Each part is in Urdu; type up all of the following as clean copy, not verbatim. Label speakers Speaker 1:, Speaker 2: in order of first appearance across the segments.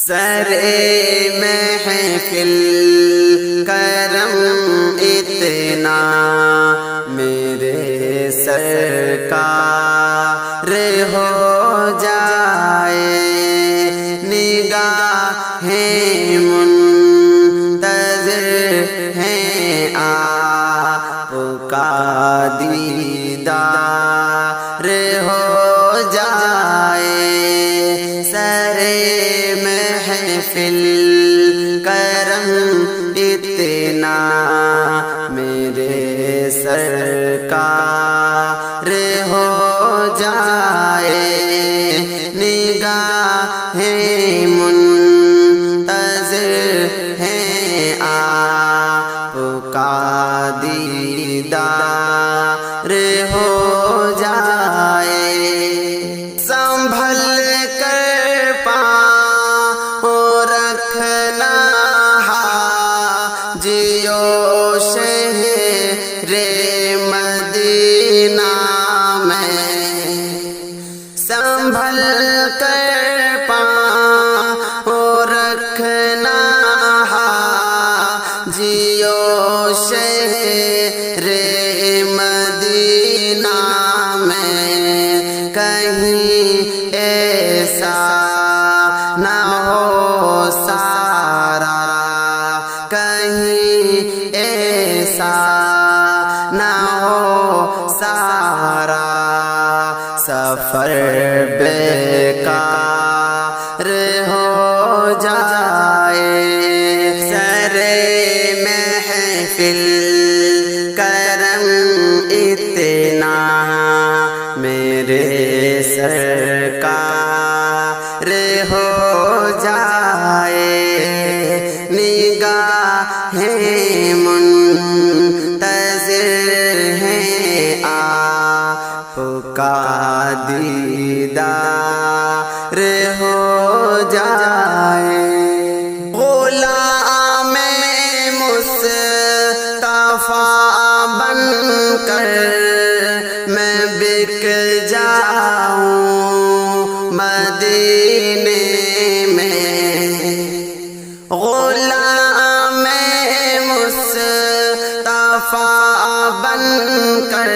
Speaker 1: سر محفل کرم اتنا میرے سرکار ہو جائے، نگاہیں منتظر ہیں آپ کا دیدار ہو جائے، سر محفل کرم اتنا میرے سرکار ہو جائے، نگاہیں منتظر ہیں آپ کا دیدار ہو جائے، سنبھل کر جیو شہر مدینہ میں، سنبھل کر پاؤں رکھنا جیو شہر مدینہ میں، کہیں ایسا نہ ہو سارا، کہیں ایسا نہ ہو سارا سفر بیکار ہو جائے، سر محفل کرم اتنا میرے سرکار ہو جائے، نگاہیں منتظر ہیں آپ کا دیدار ہو جائے، غلام مصطفیٰ بن کر میں بک جاؤں مدینے میں، غلام مصطفیٰ بن کر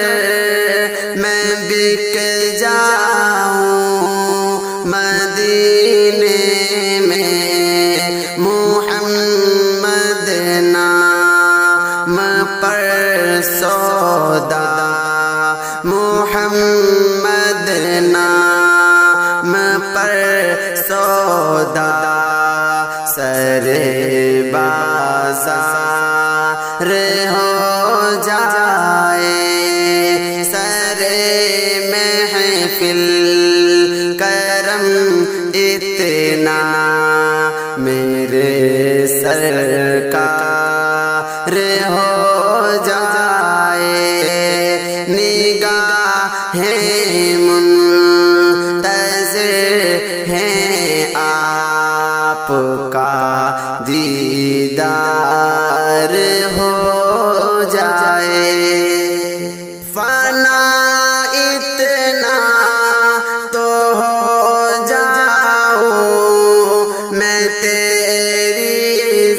Speaker 1: میں بک جاؤں مدینے میں، محمد نام پر سودا، محمد نام پر سودا سر بازار ہو جائے، سر محفل کرم اتنا میرے سرکار ہو جائے، نگاہیں منتظر ہیں آپ کا دیدار ہو جائے، فنا اتنا تو ہو جاؤں میں تیری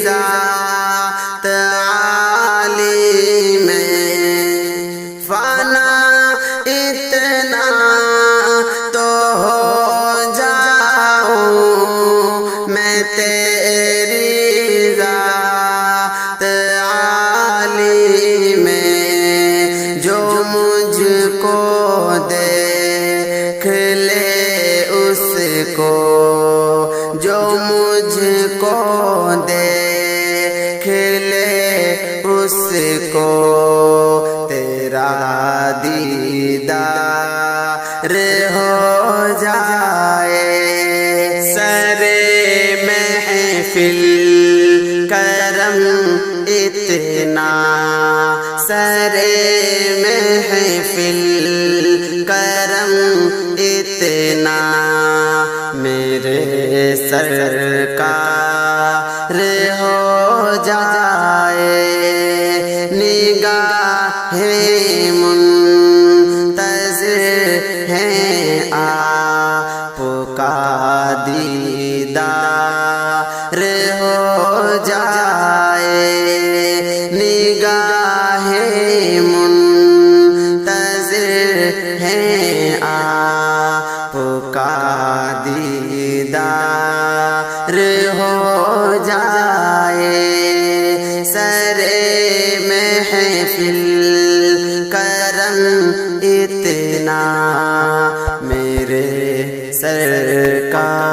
Speaker 1: ذات عالی میں، فنا اتنا تو ہو جاؤں میں تیری ذات عالی میں، جو مجھ کو دیکھ لے اس کو، جو مجھ کو دیکھ لے اس کو تیرا دیدار ہو جائے، سر محفل کرم اتنا، سر محفل کرم اتنا میرے سرکار ہو جائے، نگاہیں منتظر ہیں آپ کا دیدار کرم اتنا میرے سرکار